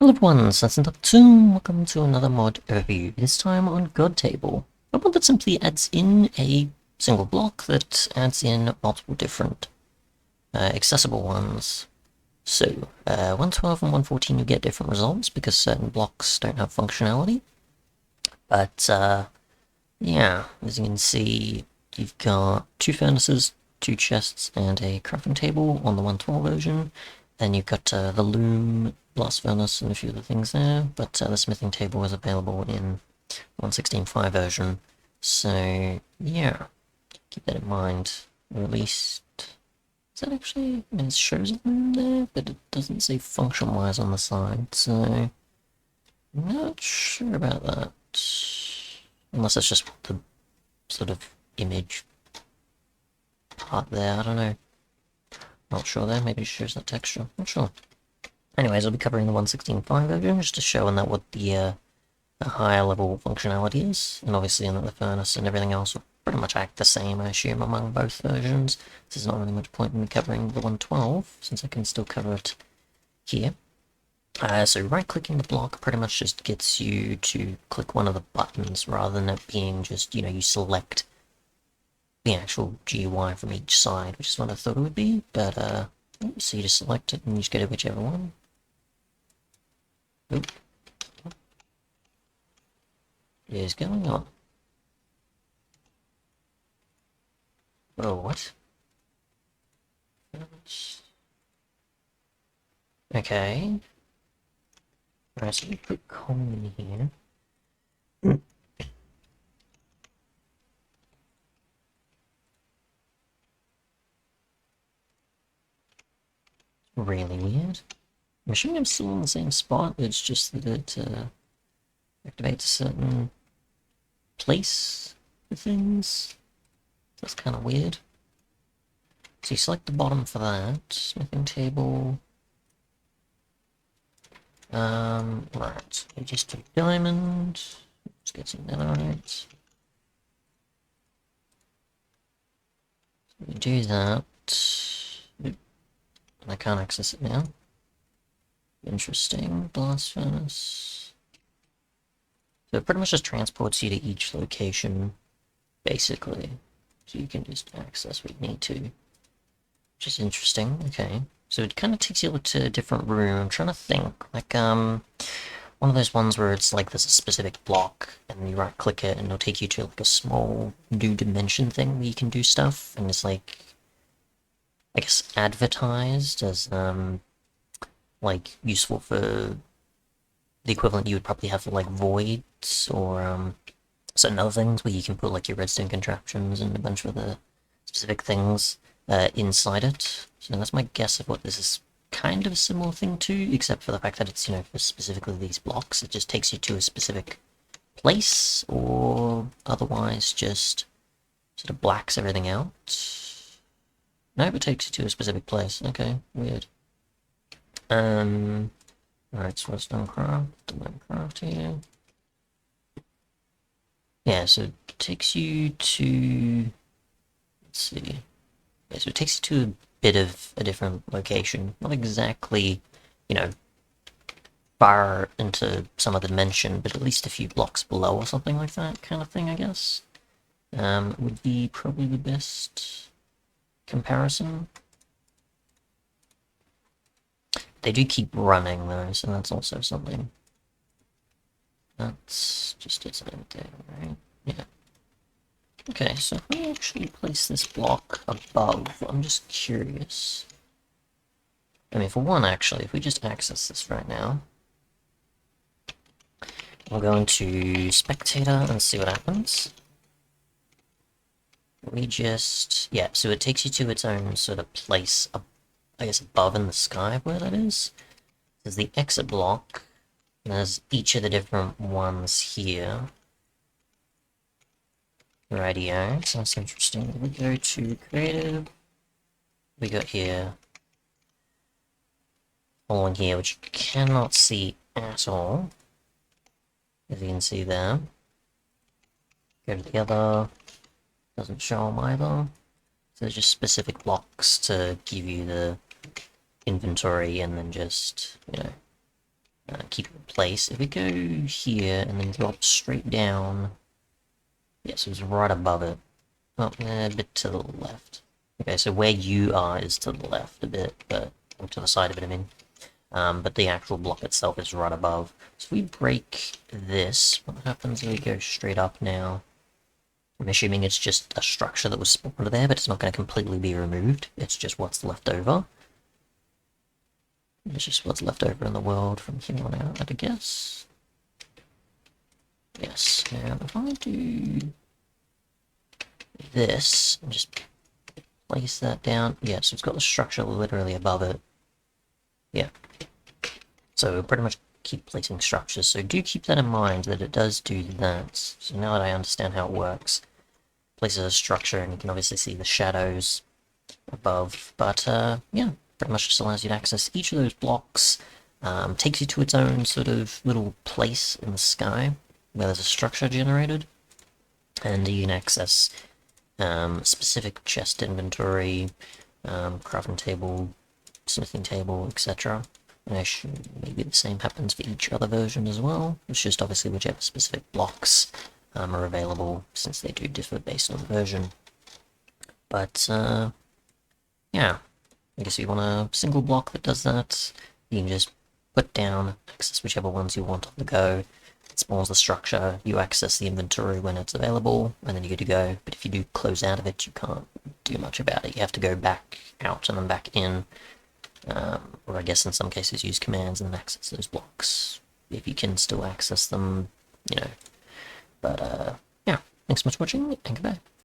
Hello everyone, Sensei2, welcome to another mod overview, this time on God Table. A mod that simply adds in a single block that adds in multiple different accessible ones. So, 112 and 114 you get different results because certain blocks don't have functionality. But, yeah, as you can see, you've got 2 furnaces, 2 chests, and a crafting table on the 112 version. Then you've got the loom, blast furnace, and a few other things there, but the smithing table is available in 116.5 version. So, yeah, keep that in mind. Or at least, is that actually, I mean, it shows a loom there, but it doesn't say function-wise on the side, so I'm not sure about that. Unless it's just the sort of image part there, I don't know. Not sure there, maybe it shows that texture, not sure. Anyways, I'll be covering the 116.5 version, just to show in that what the higher level functionality is, and obviously in that the furnace and everything else will pretty much act the same, I assume, among both versions. There's not really much point in me covering the 112, since I can still cover it here. So right-clicking the block pretty much just gets you to click one of the buttons, rather than it being just, you select the actual GUI from each side, which is what I thought it would be, but so you just select it and you just go to whichever one. Oop. What is going on? Oh, what? Okay. Alright, so we put coal in here. Really weird. I'm assuming I'm still in the same spot, it's just that it activates a certain place for things. That's kind of weird. So you select the bottom for that. Smithing table. Right. You just do diamond. Let's get some netherite. So we do that. Oop. And I can't access it now. Interesting. Blast furnace. So it pretty much just transports you to each location, basically. So you can just access what you need to. Which is interesting, okay. So it kind of takes you to a different room. I'm trying to think, like, one of those ones where it's like there's a specific block, and you right-click it, and it'll take you to, like, a small new dimension thing where you can do stuff, and it's, like, I guess advertised as, like, useful for the equivalent you would probably have for, like, voids, or, certain other things where you can put, like, your redstone contraptions and a bunch of other specific things inside it. So that's my guess of what this is kind of a similar thing to, except for the fact that it's, for specifically these blocks. It just takes you to a specific place, or otherwise just sort of blacks everything out. Nope, it takes you to a specific place. Okay, weird. Alright, so let's Minecraft here. Yeah, so it takes you to, let's see. Yeah, so it takes you to a bit of a different location. Not exactly, far into some other dimension, but at least a few blocks below or something like that kind of thing, I guess. Would be probably the best comparison. They do keep running though, so that's also something. That's just its own thing, right? Yeah. Okay, so if we actually place this block above, I'm just curious. I mean, for one, actually, if we just access this right now, we'll go into Spectator and see what happens. We just, yeah, so it takes you to its own sort of place, I guess, above in the sky where that is. There's the exit block, and there's each of the different ones here. Rightio, so that's interesting. We go to creative, we got here, one here, which you cannot see at all, as you can see there. Go to the other, doesn't show them either. So there's just specific blocks to give you the inventory, and then just, keep it in place. If we go here and then drop straight down, yes, it was right above it. Well, a bit to the left. Okay, so where you are is to the left a bit, but or to the side of it, I mean. But the actual block itself is right above. So if we break this, what happens if we go straight up now? I'm assuming it's just a structure that was spawned there, but it's not going to completely be removed. It's just what's left over. It's just what's left over in the world from here on out, I guess. Yes, now if I do this, and just place that down, yeah, so it's got the structure literally above it. Yeah. So pretty much keep placing structures, so do keep that in mind that it does do that. So now that I understand how it works, places a structure and you can obviously see the shadows above, but yeah, pretty much just allows you to access each of those blocks, takes you to its own sort of little place in the sky where there's a structure generated, and you can access specific chest inventory, crafting table, smithing table, etc. And I should, maybe the same happens for each other version as well. It's just obviously whichever specific blocks are available, since they do differ based on the version. But yeah, I guess if you want a single block that does that, you can just put down, access whichever ones you want on the go. It spawns the structure, you access the inventory when it's available, and then you're good to go. But if you do close out of it, you can't do much about it. You have to go back out and then back in. Or I guess in some cases use commands and then access those blocks, if you can still access them, you know. But yeah, thanks so much for watching, and goodbye.